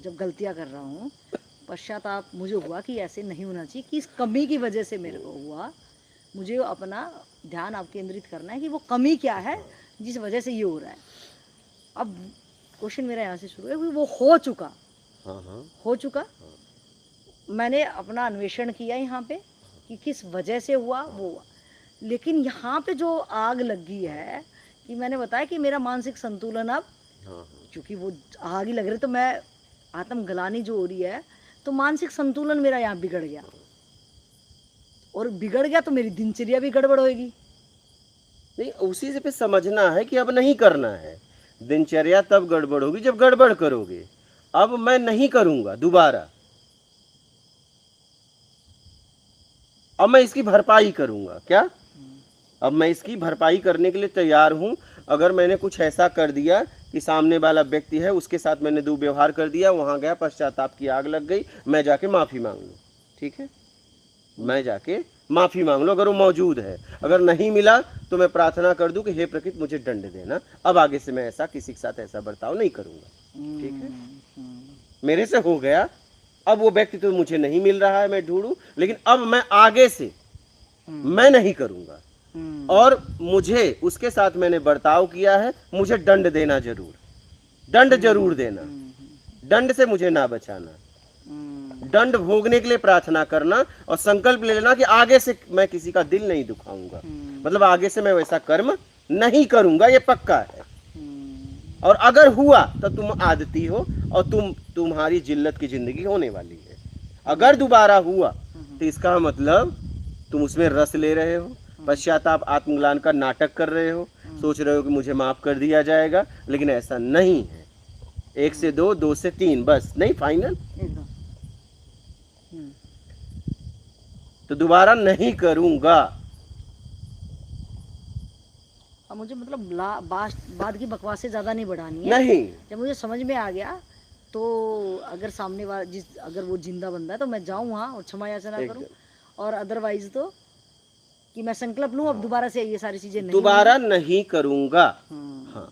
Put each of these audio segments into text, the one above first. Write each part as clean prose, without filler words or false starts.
जब गलतियां कर रहा हूँ, पश्चाताप मुझे हुआ कि ऐसे नहीं होना चाहिए, कि इस कमी की वजह से मेरे को हुआ। मुझे अपना ध्यान आप केंद्रित करना है कि वो कमी क्या है जिस वजह से ये हो रहा है। अब क्वेश्चन मेरा यहाँ से शुरू है कि वो हो चुका, हो चुका, मैंने अपना अन्वेषण किया यहाँ पे कि किस वजह से हुआ वो हुआ। लेकिन यहाँ पे जो आग लग गई है कि मैंने बताया कि मेरा मानसिक संतुलन अब, क्योंकि वो आग ही लग रही, तो मैं आत्मग्लानि जो हो रही है, तो मानसिक संतुलन मेरा यहाँ बिगड़ गया, और बिगड़ गया तो मेरी दिनचर्या भी गड़बड़ होगी। नहीं, उसी से पे समझना है कि अब नहीं करना है। दिनचर्या तब गड़बड़ होगी जब गड़बड़ करोगे। अब मैं नहीं करूंगा दोबारा, अब मैं इसकी भरपाई करूंगा। क्या? अब मैं इसकी भरपाई करने के लिए तैयार हूं। अगर मैंने कुछ ऐसा कर दिया कि सामने वाला व्यक्ति है, उसके साथ मैंने दुर्व्यवहार कर दिया, वहां गया, पश्चाताप की आग लग गई, मैं जाके माफी मांग लूं, ठीक है, मैं जाके माफी मांग लो अगर वो मौजूद है। अगर नहीं मिला तो मैं प्रार्थना कर दूं कि हे प्रकृति मुझे दंड देना, अब आगे से मैं ऐसा किसी के साथ ऐसा बर्ताव नहीं करूंगा। ठीक है, मेरे से हो गया, अब वो व्यक्ति तो मुझे नहीं मिल रहा है, मैं ढूंढूं, लेकिन अब मैं आगे से मैं नहीं करूंगा। और मुझे उसके साथ मैंने बर्ताव किया है, मुझे दंड देना जरूर, दंड जरूर देना, दंड से मुझे ना बचाना, दंड भोगने के लिए प्रार्थना करना, और संकल्प ले लेना कि आगे से मैं किसी का दिल नहीं दुखाऊंगा, मतलब आगे से मैं वैसा कर्म नहीं करूंगा, ये पक्का है। और अगर हुआ तो तुम आदती हो और तुम्हारी जिल्लत की जिंदगी होने वाली है। अगर दोबारा हुआ तो इसका मतलब तुम उसमें रस ले रहे हो, पश्चाताप आत्मग्लान का नाटक कर रहे हो, सोच रहे हो कि मुझे माफ कर दिया जाएगा, लेकिन ऐसा नहीं है। 1 से 2, 2 से 3, बस नहीं, फाइनल। तो दोबारा नहीं करूंगा। अब मुझे मतलब बाद की बकवासें ज़्यादा नहीं बढ़ानी है। नहीं, जब मुझे समझ में आ गया तो अगर सामने वाला अगर वो जिंदा बंदा है तो मैं जाऊँ वहाँ और क्षमा याचना करूँ, और अदरवाइज तो कि मैं संकल्प लूँ अब दोबारा से ये सारी चीज़ें नहीं, दोबारा नहीं करूंगा। हाँ,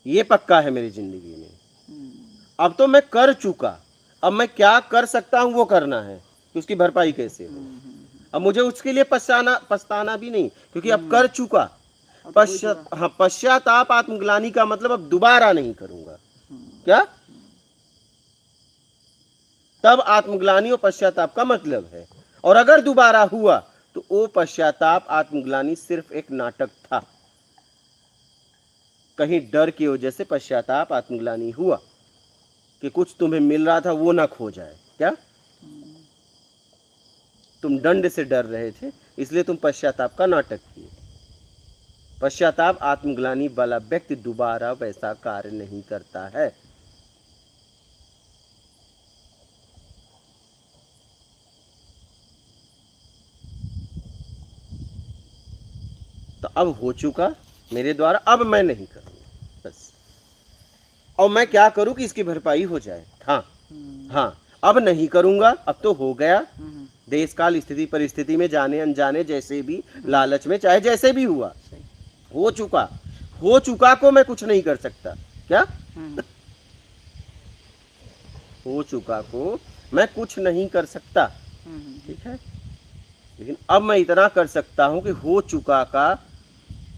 ये पक्का है मेरी जिंदगी में। अब तो मैं कर चुका, अब मैं क्या कर सकता हूँ वो करना है कि उसकी भरपाई कैसे हो। अब मुझे उसके लिए पछताना भी नहीं, क्योंकि अब कर चुका। पश्चाताप आत्मग्लानि का मतलब अब दोबारा नहीं करूंगा। क्या? तब आत्मग्लानि और पश्चाताप का मतलब है। और अगर दोबारा हुआ तो वो पश्चाताप आत्मग्लानि सिर्फ एक नाटक था, कहीं डर की वजह से पश्चाताप आत्मग्लानि हुआ कि कुछ तुम्हें मिल रहा था वो ना खो जाए। क्या? तुम दंड से डर रहे थे, इसलिए तुम पश्चाताप का नाटक किए। पश्चाताप आत्मग्लानि वाला व्यक्ति दोबारा वैसा कार्य नहीं करता है। तो अब हो चुका मेरे द्वारा, अब मैं नहीं करूंगा, बस। और मैं क्या करूं कि इसकी भरपाई हो जाए। हाँ हाँ, अब नहीं करूंगा, अब तो हो गया। देश काल स्थिति परिस्थिति में, जाने अनजाने, जैसे भी, लालच में, चाहे जैसे भी हुआ, हो चुका। हो चुका को मैं कुछ नहीं कर सकता। क्या? हो चुका को मैं कुछ नहीं कर सकता, ठीक है, लेकिन अब मैं इतना कर सकता हूं कि हो चुका का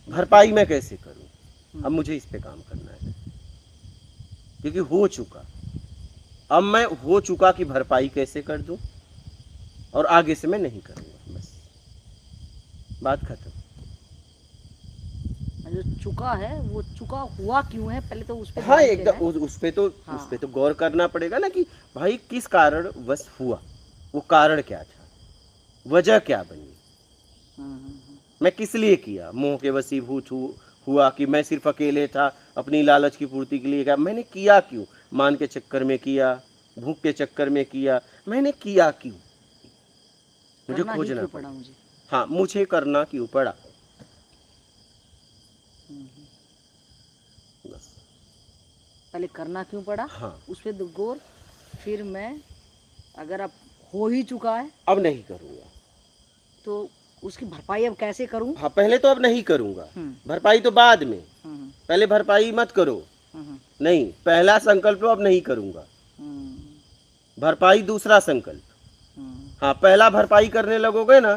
भरपाई मैं कैसे करूं। अब मुझे इस पे काम करना है, क्योंकि हो चुका। अब मैं हो चुका की भरपाई कैसे कर दूं, और आगे से मैं नहीं करूंगा, बस बात खत्म। जो चुका है वो चुका हुआ क्यों है, पहले तो उस पे हाँ, एकदम उस पे तो गौर करना पड़ेगा ना कि भाई किस कारण बस हुआ, वो कारण क्या था, वजह क्या बनी, मैं किस लिए किया। मोह के वशीभूत हुआ कि मैं सिर्फ अकेले था, अपनी लालच की पूर्ति के लिए। क्या मैंने किया क्यों? मान के चक्कर में किया, भूख के चक्कर में किया, मैंने किया क्यों? मुझे खोजना पड़ा मुझे। हाँ, मुझे करना क्यों पड़ा, बस। पहले करना क्यों पड़ा, हाँ, उस पे गौर। फिर मैं अगर अब हो ही चुका है अब नहीं करूंगा, तो उसकी भरपाई अब कैसे करूं। हाँ, पहले तो अब नहीं करूंगा, भरपाई तो बाद में। पहले भरपाई मत करो, नहीं, पहला संकल्प अब नहीं करूंगा, भरपाई दूसरा संकल्प। हम्म, हाँ, पहला भरपाई करने लगोगे ना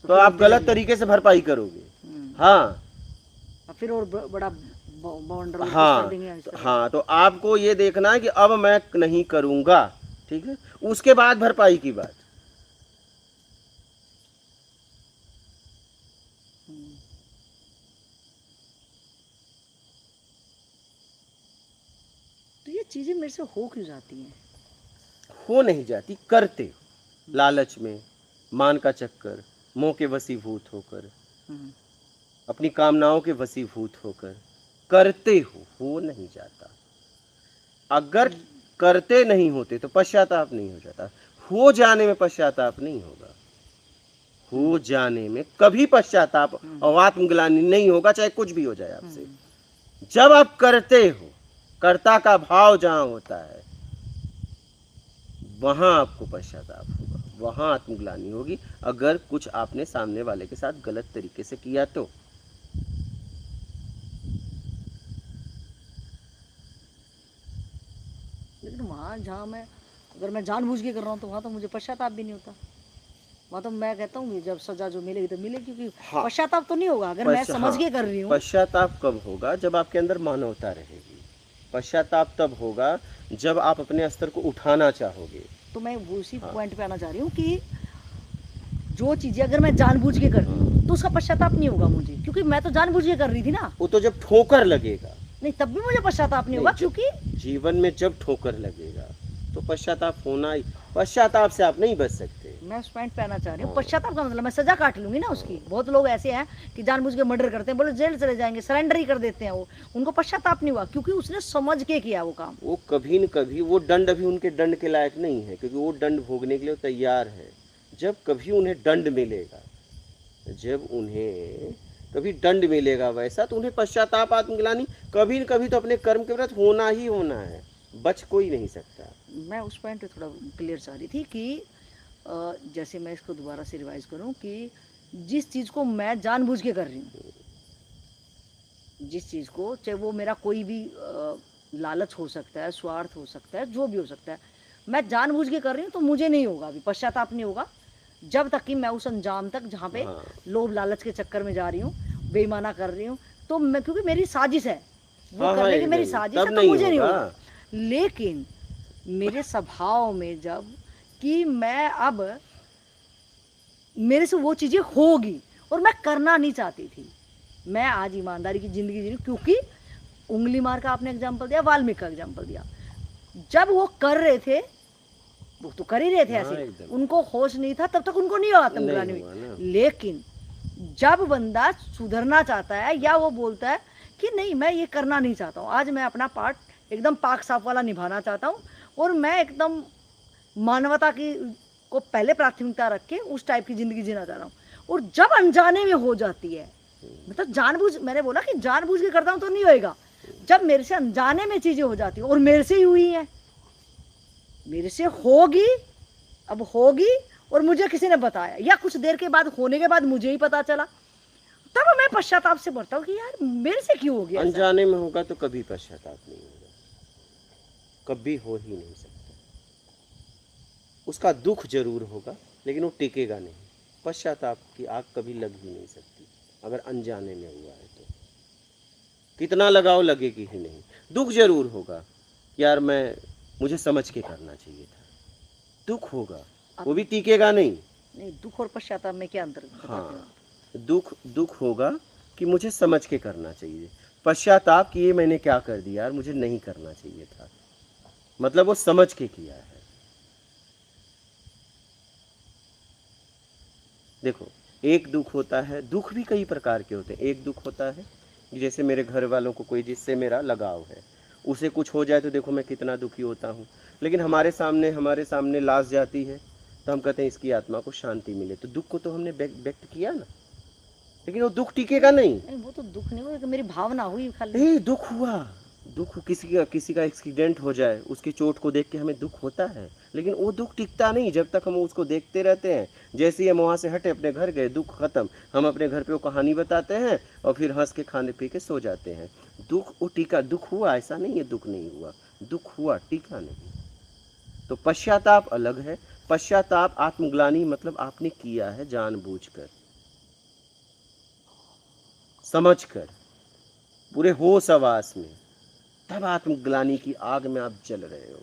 तो आप गलत तरीके से भरपाई करोगे। हाँ और फिर और बड़ा बाउंडर कर हाँ देंगे इस तरह। हाँ, तो आपको ये देखना है कि अब मैं नहीं करूँगा, ठीक है, उसके बाद भरपाई की बात। हम्म। तो ये चीज़ें मेरे से हो क्यों जाती हैं? हो नहीं जाती, करते हो। लालच में, मान का चक्कर, मोह के वशीभूत होकर, हम्म, अपनी कामनाओं के वशीभूत होकर करते हो नहीं जाता। अगर करते नहीं होते तो पश्चाताप नहीं हो जाता। हो जाने में पश्चाताप नहीं होगा। हो जाने में कभी पश्चाताप और आत्मग्लानि नहीं होगा, चाहे कुछ भी हो जाए आपसे। जब आप करते हो, कर्ता का भाव जहां होता है, वहां आपको पश्चाताप होगा, वहां आत्मग्लानि होगी। अगर कुछ आपने सामने वाले के साथ गलत तरीके से किया तो। लेकिन वहाँ जहाँ मैं अगर मैं जानबूझ के कर रहा हूँ तो वहाँ तो मुझे पश्चाताप भी नहीं होता। वहाँ तो मैं कहता हूँ कि जब सजा जो मिलेगी तो मिलेगी, क्योंकि हाँ। पश्चाताप तो नहीं होगा अगर मैं समझ हाँ, के कर रही हूँ। पश्चाताप कब होगा? जब आपके अंदर मानवता रहेगी। पश्चाताप तब होगा जब आप अपने स्तर को उठाना चाहोगे। तो मैं उसी पॉइंट पे आना चाह रही हूँ कि जो चीज़ें अगर मैं जानबूझ के कर रही हूँ तो उसका पश्चाताप नहीं होगा मुझे, क्योंकि मैं तो जानबूझ के कर रही थी ना। वो तो जब ठोकर लगेगा, नहीं, तब भी मुझे पश्चाताप नहीं होगा, क्योंकि जीवन में जब ठोकर लगेगा तो पश्चाताप होना ही। पश्चाताप से आप नहीं बच सकते। मैं उस पॉइंट पे आना चाह रही हूँ। पश्चाताप का मतलब मैं सजा काट लूंगी ना उसकी। बहुत लोग ऐसे हैं कि जानबूझ के मर्डर करते हैं, बोले जेल चले जाएंगे, सरेंडर ही कर देते हैं। वो उनको पश्चाताप नहीं हुआ क्योंकि उसने समझ के किया वो काम। वो कभी न कभी वो दंड अभी उनके दंड के लायक नहीं है, क्योंकि वो दंड भोगने के लिए तैयार है। जब कभी उन्हें दंड मिलेगा, जब उन्हें कभी दंड मिलेगा वैसा, तो उन्हें पश्चाताप आत्मग्लानि कभी न कभी तो अपने कर्म के प्रति होना ही होना है। बच कोई नहीं सकता। मैं उस पॉइंट पे थोड़ा क्लियर चाह रही थी कि जैसे मैं इसको दोबारा से रिवाइज करूं कि जिस चीज़ को मैं जानबूझ के कर रही हूँ, जिस चीज़ को, चाहे वो मेरा कोई भी लालच हो सकता है, स्वार्थ हो सकता है, जो भी हो सकता है, मैं जानबूझ के कर रही हूँ तो मुझे नहीं होगा, अभी पश्चाताप नहीं होगा जब तक कि मैं उस अंजाम तक जहाँ पे लोभ लालच के चक्कर में जा रही हूँ, बेईमाना कर रही हूँ, तो मैं, क्योंकि मेरी साजिश है वो करने की, मेरी साजिश है, तो मुझे नहीं होगा। लेकिन मेरे स्वभाव में जब कि मैं अब मेरे से वो चीज़ें होगी और मैं करना नहीं चाहती थी, मैं आज ईमानदारी की ज़िंदगी जी रही हूँ, क्योंकि उंगली मार का आपने एग्जाम्पल दिया, वाल्मीकि का एग्जाम्पल दिया। जब वो कर रहे थे वो तो कर ही रहे थे ऐसे, उनको होश नहीं था, तब तक उनको नहीं हुआ आत्मग्लानि हुई। लेकिन जब बंदा सुधरना चाहता है या वो बोलता है कि नहीं मैं ये करना नहीं चाहता हूँ, आज मैं अपना पार्ट एकदम पाक साफ वाला निभाना चाहता हूँ और मैं एकदम मानवता की को पहले प्राथमिकता रख के उस टाइप की ज़िंदगी जीना चाह रहा हूँ, और जब अनजाने में हो जाती है, मतलब जानबूझ, मैंने बोला कि जानबूझ के करता हूँ तो नहीं होएगा, जब मेरे से अनजाने में चीज़ें हो जाती हैं, और मेरे से ही हुई हैं, मेरे से होगी, अब होगी, और मुझे किसी ने बताया या कुछ देर के बाद होने के बाद मुझे ही पता चला, तब मैं पश्चाताप से बढ़ता हूँ कि यार मेरे से क्यों हो गया। अनजाने में होगा तो कभी पश्चाताप नहीं होगा, कभी हो ही नहीं सकता। उसका दुख जरूर होगा लेकिन वो टिकेगा नहीं। पश्चाताप की आग कभी लग ही नहीं सकती अगर अनजाने में हुआ है तो। कितना लगाओ लगेगी ही नहीं। दुख जरूर होगा, यार मुझे समझ के करना चाहिए था, दुख होगा, वो भी टिकेगा नहीं। नहीं, दुख और पश्चाताप में क्या अंतर? हाँ, दुख होगा कि मुझे समझ के करना चाहिए। पश्चाताप कि ये मैंने क्या कर दिया यार, मुझे नहीं करना चाहिए था, मतलब वो समझ के किया है। देखो, एक दुख होता है, दुख भी कई प्रकार के होते हैं। एक दुख होता है जैसे मेरे घर वालों को कोई जिससे मेरा लगाव है, उसे कुछ हो जाए तो देखो मैं कितना दुखी होता हूँ, लेकिन हमारे सामने लाश जाती है तो हम कहते हैं इसकी आत्मा को शांति मिले। तो दुख को तो हमने व्यक्त किया ना, लेकिन वो दुख टिकेगा नहीं। वो तो दुख नहीं हुआ, मेरी भावना हुई खाली। नहीं, दुख हुआ, दुख किसी का एक्सीडेंट हो जाए, उसकी चोट को देख के हमें दुख होता है, लेकिन वो दुख टिकता नहीं जब तक हम उसको देखते रहते हैं। जैसे ही हम वहाँ से हटे, अपने घर गए, दुख खत्म, हम अपने घर पे वो कहानी बताते हैं और फिर हंस के खाने पी के सो जाते हैं। दुख वो टिका, दुख हुआ, ऐसा नहीं है दुख नहीं हुआ, दुख हुआ, टिका नहीं। तो पश्चाताप अलग है। पश्चाताप आत्मग्लानि मतलब आपने किया है जानबूझकर, समझकर, पूरे होश हवास में, तब आत्मग्लानि की आग में आप जल रहे हो।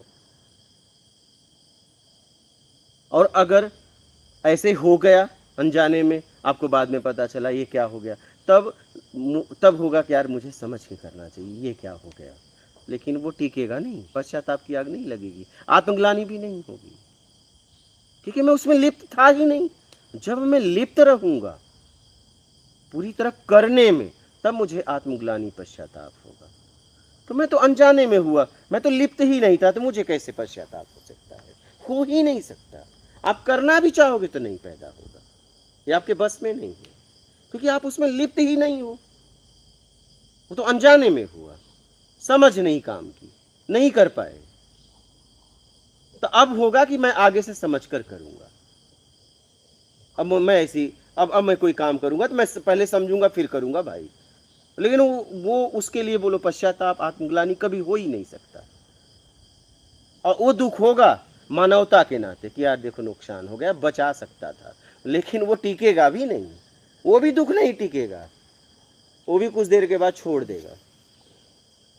और अगर ऐसे हो गया अनजाने में, आपको बाद में पता चला ये क्या हो गया, तब होगा कि यार मुझे समझ के करना चाहिए, ये क्या हो गया। लेकिन वो टिकेगा नहीं, पश्चाताप की आग नहीं लगेगी, आत्मग्लानि भी नहीं होगी, क्योंकि मैं उसमें लिप्त था ही नहीं। जब मैं लिप्त रहूंगा पूरी तरह करने में, तब मुझे आत्मग्लानि पश्चाताप होगा। तो मैं तो अनजाने में हुआ, मैं तो लिप्त ही नहीं था, तो मुझे कैसे पश्चाताप हो सकता है? हो ही नहीं सकता। आप करना भी चाहोगे तो नहीं पैदा होगा, ये आपके बस में नहीं है, क्योंकि आप उसमें लिप्त ही नहीं हो। वो तो अनजाने में हुआ, समझ नहीं काम की, नहीं कर पाए। तो अब होगा कि मैं आगे से समझ कर करूंगा। अब मैं ऐसी अब मैं कोई काम करूंगा तो मैं पहले समझूंगा फिर करूंगा भाई। लेकिन वो उसके लिए बोलो पश्चाताप आत्मग्लानि कभी हो ही नहीं सकता। और वो दुख होगा मानवता के नाते कि यार देखो नुकसान हो गया, बचा सकता था, लेकिन वो टिकेगा भी नहीं, वो भी दुख नहीं टिकेगा, वो भी कुछ देर के बाद छोड़ देगा,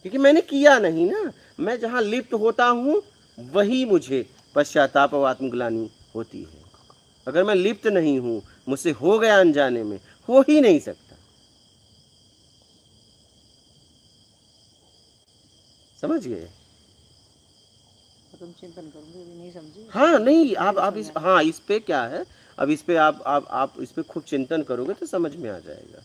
क्योंकि मैंने किया नहीं ना। मैं जहां लिप्त होता हूं वही मुझे पश्चाताप और आत्मग्लानि होती है। अगर मैं लिप्त नहीं हूं, मुझसे हो गया अनजाने में, हो ही नहीं सकता। समझ गए? तुम चिंतन करूंगी, अभी नहीं समझी। हाँ नहीं, आप समझ इस में हाँ इस पे क्या है, अब इस पे आप इस पे खूब चिंतन करोगे तो समझ में आ जाएगा।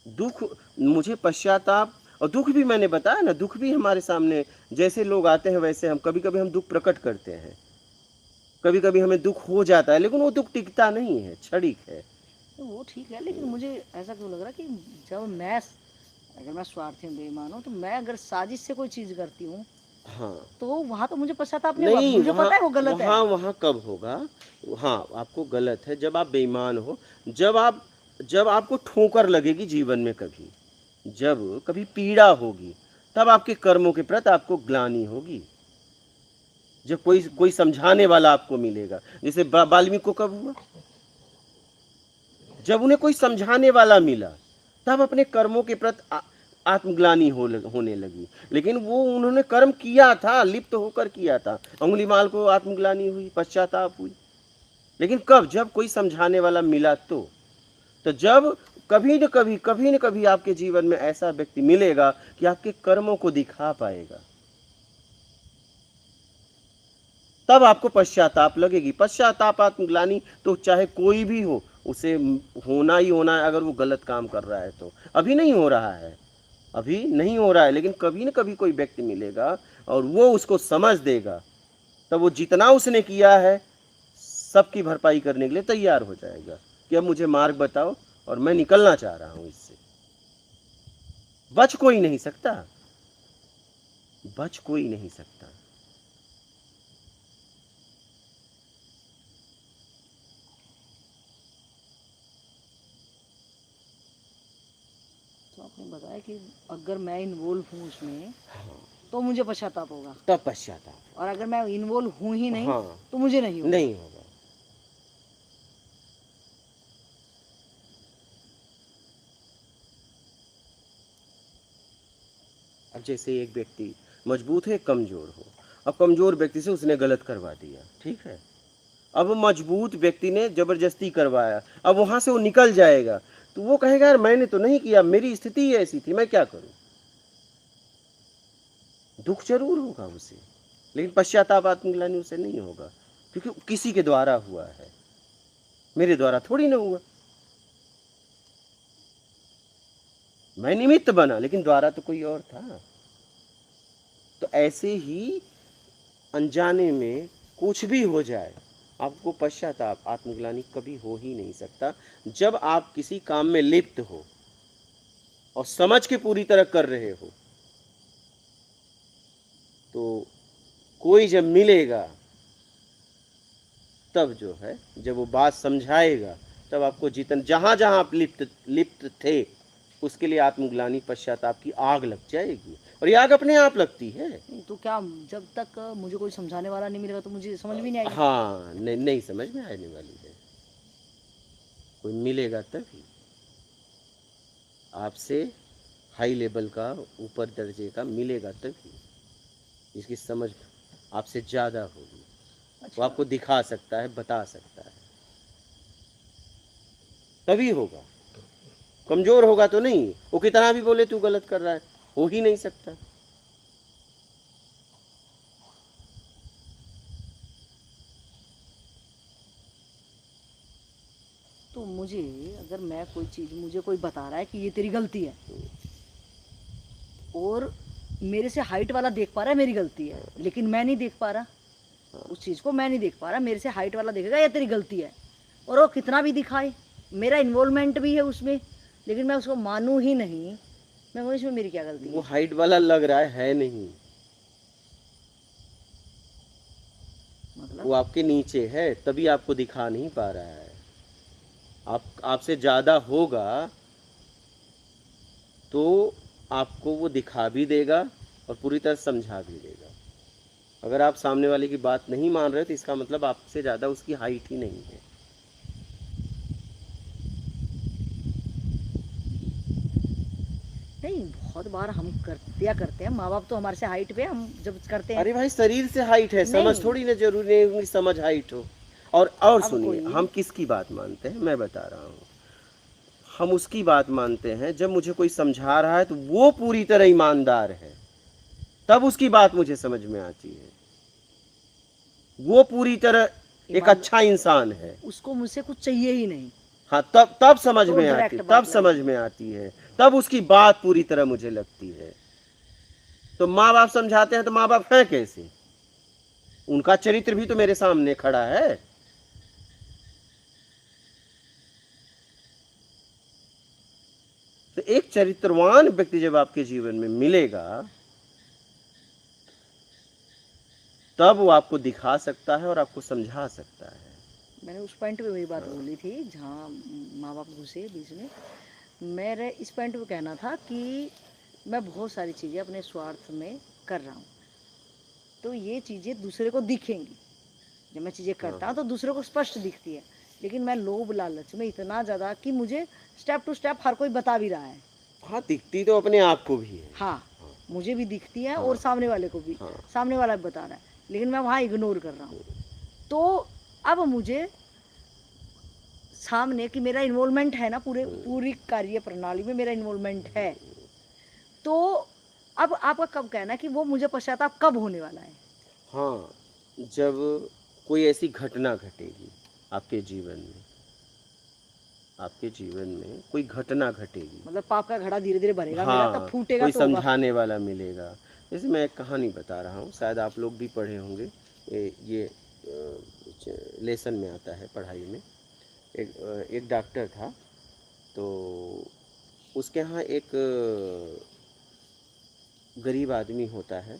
दुख, मुझे पश्चाताप और दुख भी मैंने बताया ना, दुख भी हमारे सामने जैसे लोग आते हैं वैसे हम कभी कभी हम दुख प्रकट करते हैं, कभी कभी हमें दुख हो जाता है, लेकिन वो दुख टिकता नहीं है, क्षणिक है। तो वो ठीक है, लेकिन मुझे ऐसा क्यों लग रहा है कि जब अगर मैं स्वार्थी बेईमान हूँ, तो मैं अगर साजिश से कोई चीज़ करती हूँ, हाँ तो वहाँ तो मुझे पश्चाताप नहीं हुआ, नहीं, मुझे पता है वो गलत है। वहाँ कब होगा? हाँ आपको गलत है जब आप बेईमान हो, जब आपको ठोकर लगेगी जीवन में, जब कभी पीड़ा होगी, तब आपके कर्मों के प्रति आपको ग्लानि होगी। जब कोई समझाने वाला आपको मिलेगा, जैसे वाल्मीकि को कब हुआ? जब उन्हें कोई समझाने वाला मिला, तब अपने कर्मों के प्रति आत्मग्लानि होने लगी। लेकिन वो उन्होंने कर्म किया था, लिप्त होकर किया था। अंगुलीमाल को आत्मग्लानि हुई, पश्चाताप हुई, लेकिन कब? जब कोई समझाने वाला मिला। तो जब कभी न कभी आपके जीवन में ऐसा व्यक्ति मिलेगा कि आपके कर्मों को दिखा पाएगा, तब आपको पश्चाताप लगेगी। पश्चाताप आत्मग्लानि तो चाहे कोई भी हो, उसे होना ही होना है अगर वो गलत काम कर रहा है तो। अभी नहीं हो रहा है, अभी नहीं हो रहा है, लेकिन कभी न कभी कोई व्यक्ति मिलेगा और वो उसको समझ देगा, तब वो जितना उसने किया है सबकी भरपाई करने के लिए तैयार हो जाएगा कि अब मुझे मार्ग बताओ और मैं निकलना चाह रहा हूं इससे। बच कोई नहीं सकता, बच कोई नहीं सकता। तो आपने बताया कि अगर मैं इन्वॉल्व हूँ उसमें तो मुझे पश्चाताप होगा, तब पश्चाताप। और अगर मैं इन्वॉल्व हूँ ही नहीं, हाँ, तो मुझे नहीं होगा। नहीं होगा। अब जैसे एक व्यक्ति मजबूत है, कमजोर हो, अब कमजोर व्यक्ति से उसने गलत करवा दिया, ठीक है, अब मजबूत व्यक्ति ने जबरदस्ती करवाया, अब वहां से वो निकल जाएगा, तो वो कहेगा यार मैंने तो नहीं किया, मेरी स्थिति ही ऐसी थी, मैं क्या करूं। दुख जरूर होगा उसे, लेकिन पश्चाताप आत्मग्लानि उसे नहीं होगा, क्योंकि किसी के द्वारा हुआ है, मेरे द्वारा थोड़ी ना हुआ। मैं निमित्त बना, लेकिन द्वारा तो कोई और था। तो ऐसे ही अनजाने में कुछ भी हो जाए, आपको पश्चाताप आत्मग्लानि कभी हो ही नहीं सकता। जब आप किसी काम में लिप्त हो और समझ के पूरी तरह कर रहे हो, तो कोई जब मिलेगा, तब जो है जब वो बात समझाएगा, तब आपको जहां जहां आप लिप्त थे उसके लिए आत्मग्लानि पश्चाताप की आग लग जाएगी, और ये आग अपने आप लगती है। नहीं तो क्या, जब तक मुझे कोई समझाने वाला नहीं मिलेगा तो मुझे समझ भी नहीं आएगी। हाँ, नहीं समझ में आने वाली है। कोई मिलेगा तभी आपसे, हाई लेवल का, ऊपर दर्जे का मिलेगा तभी, जिसकी समझ आपसे ज़्यादा होगी। वो अच्छा, आपको दिखा सकता है, बता सकता है, तभी होगा। कमज़ोर होगा तो नहीं, वो कितना भी बोले तू गलत कर रहा है, हो ही नहीं सकता। तो मुझे, अगर मैं कोई चीज़, मुझे कोई बता रहा है कि ये तेरी गलती है, और मेरे से हाइट वाला देख पा रहा है मेरी गलती है, लेकिन मैं नहीं देख पा रहा उस चीज़ को, मैं नहीं देख पा रहा, मेरे से हाइट वाला देखेगा ये तेरी गलती है, और वो कितना भी दिखाए, मेरा इन्वॉल्वमेंट भी है उसमें, लेकिन मैं उसको मानूँ ही नहीं, मैं वो, इसमें मेरी क्या गलती वो है? हाइट वाला लग रहा है नहीं, मतलब वो आपके नीचे है, तभी आपको दिखा नहीं पा रहा है। आपसे ज़्यादा होगा तो आपको वो दिखा भी देगा और पूरी तरह समझा भी देगा। अगर आप सामने वाले की बात नहीं मान रहे तो इसका मतलब आपसे ज़्यादा उसकी हाइट ही नहीं है। नहीं, बहुत बार हम करते हैं, माँ बाप तो हमारे से हाइट पे, हम जब करते हैं। अरे भाई, शरीर से हाइट है, समझ नहीं, थोड़ी ना जरूरी नहीं है कि समझ हाइट हो। और अब सुनिए, कोई, हम किसकी बात मानते हैं मैं बता रहा हूँ। हम उसकी बात मानते हैं जब मुझे कोई समझा रहा है तो वो पूरी तरह ईमानदार है, तब उसकी बात मुझे समझ में आती है। वो पूरी तरह एक ईमान, अच्छा इंसान है। उसको मुझसे कुछ चाहिए ही नहीं, हाँ, तब समझ तो में आती, डायरेक्ट तब बात समझ लगे। में आती है, तब उसकी बात पूरी तरह मुझे लगती है। तो माँ बाप समझाते हैं तो माँ बाप हैं कैसे? उनका चरित्र भी तो मेरे सामने खड़ा है। तो एक चरित्रवान व्यक्ति जब आपके जीवन में मिलेगा तब वो आपको दिखा सकता है और आपको समझा सकता है। मैंने उस पॉइंट पे वही बात बोली थी जहाँ माँ बाप घुसे बीच में। मेरे इस पॉइंट पे कहना था कि मैं बहुत सारी चीज़ें अपने स्वार्थ में कर रहा हूँ, तो ये चीज़ें दूसरे को दिखेंगी। जब मैं चीज़ें करता हूँ तो दूसरे को स्पष्ट दिखती है, लेकिन मैं लोभ लालच में इतना ज़्यादा कि मुझे स्टेप टू स्टेप हर कोई बता भी रहा है। हाँ, दिखती तो अपने आप को भी है। हाँ, मुझे भी दिखती है हाँ, और सामने वाले को भी, हाँ, सामने वाला भी बता रहा है, लेकिन मैं वहाँ इग्नोर कर रहा हूँ। तो अब मुझे सामने कि मेरा इन्वॉल्वमेंट है ना, पूरी कार्य प्रणाली में मेरा इन्वॉल्वमेंट है, तो अब आपका कब कहना कि वो मुझे पश्चाताप कब होने वाला है? हाँ, जब कोई ऐसी घटना घटेगी आपके जीवन में, आपके जीवन में कोई घटना घटेगी। मतलब पाप का घड़ा धीरे धीरे भरेगा मेरा, तब हाँ, फूटेगा कोई तो होगा। समझाने वाला मिलेगा। जैसे मैं एक कहानी बता रहा हूँ, शायद आप लोग भी पढ़े होंगे। ये लेसन में आता है पढ़ाई में। एक डॉक्टर था, तो उसके यहाँ एक गरीब आदमी होता है,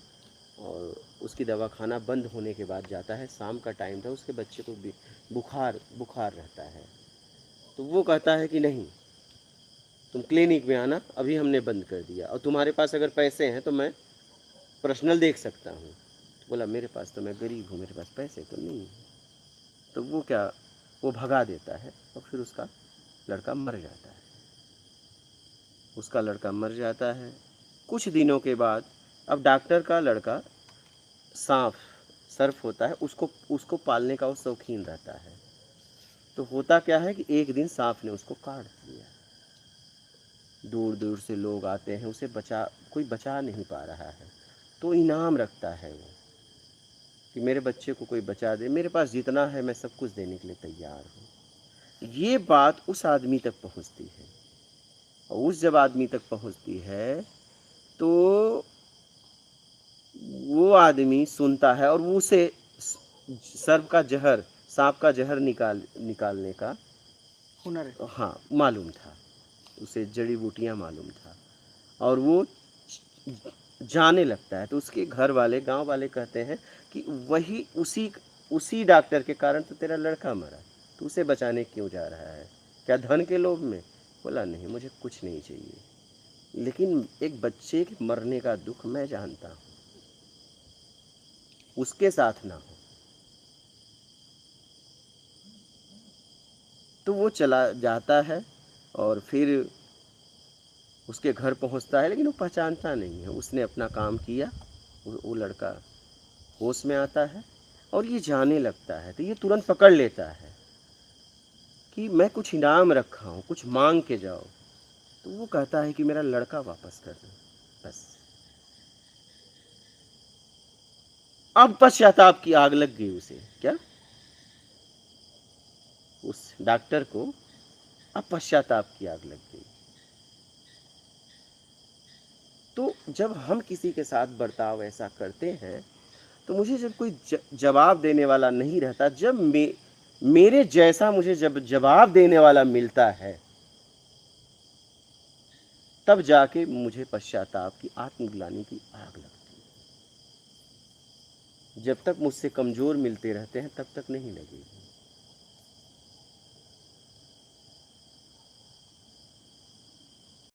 और उसकी दवाखाना बंद होने के बाद जाता है। शाम का टाइम था, उसके बच्चे को भी बुखार बुखार रहता है। तो वो कहता है कि नहीं, तुम क्लिनिक में आना, अभी हमने बंद कर दिया, और तुम्हारे पास अगर पैसे हैं तो मैं पर्सनल देख सकता हूँ। तो बोला मेरे पास तो, मैं गरीब हूँ, मेरे पास पैसे तो नहीं है। तो वो क्या, वो भगा देता है, और फिर उसका लड़का मर जाता है। उसका लड़का मर जाता है। कुछ दिनों के बाद अब डॉक्टर का लड़का सांप, सर्प होता है, उसको उसको पालने का वो शौकीन रहता है। तो होता क्या है कि एक दिन सांप ने उसको काट दिया। दूर दूर से लोग आते हैं, उसे कोई बचा नहीं पा रहा है। तो इनाम रखता है वो कि मेरे बच्चे को कोई बचा दे, मेरे पास जितना है मैं सब कुछ देने के लिए तैयार हूँ। ये बात उस आदमी तक पहुँचती है, और उस जब आदमी तक पहुँचती है तो वो आदमी सुनता है, और वो उसे सर्प का जहर, सांप का जहर निकालने का, हुनर। हाँ, मालूम था। उसे जड़ी बूटियाँ मालूम था, और वो जाने लगता है। तो उसके घर वाले, गांव वाले कहते हैं कि वही उसी डॉक्टर के कारण तो तेरा लड़का मरा, तो उसे बचाने क्यों जा रहा है? क्या धन के लोभ में? बोला नहीं, मुझे कुछ नहीं चाहिए, लेकिन एक बच्चे के मरने का दुख मैं जानता हूँ, उसके साथ ना हो तो वो चला जाता है और फिर उसके घर पहुंचता है, लेकिन वो पहचानता नहीं है। उसने अपना काम किया, वो लड़का होश में आता है और ये जाने लगता है, तो ये तुरंत पकड़ लेता है कि मैं कुछ इनाम रखा हूँ, कुछ मांग के जाओ। तो वो कहता है कि मेरा लड़का वापस कर दो, बस। अब पश्चाताप की आग लग गई उसे। क्या? उस डॉक्टर को अब पश्चाताप की आग लग गई। तो जब हम किसी के साथ बर्ताव ऐसा करते हैं, तो मुझे जब कोई जवाब देने वाला नहीं रहता, जब मेरे जैसा मुझे जब जवाब देने वाला मिलता है, तब जाके मुझे पश्चाताप की, आत्मग्लानि की आग लगती है। जब तक मुझसे कमजोर मिलते रहते हैं, तब तक नहीं लगेगी।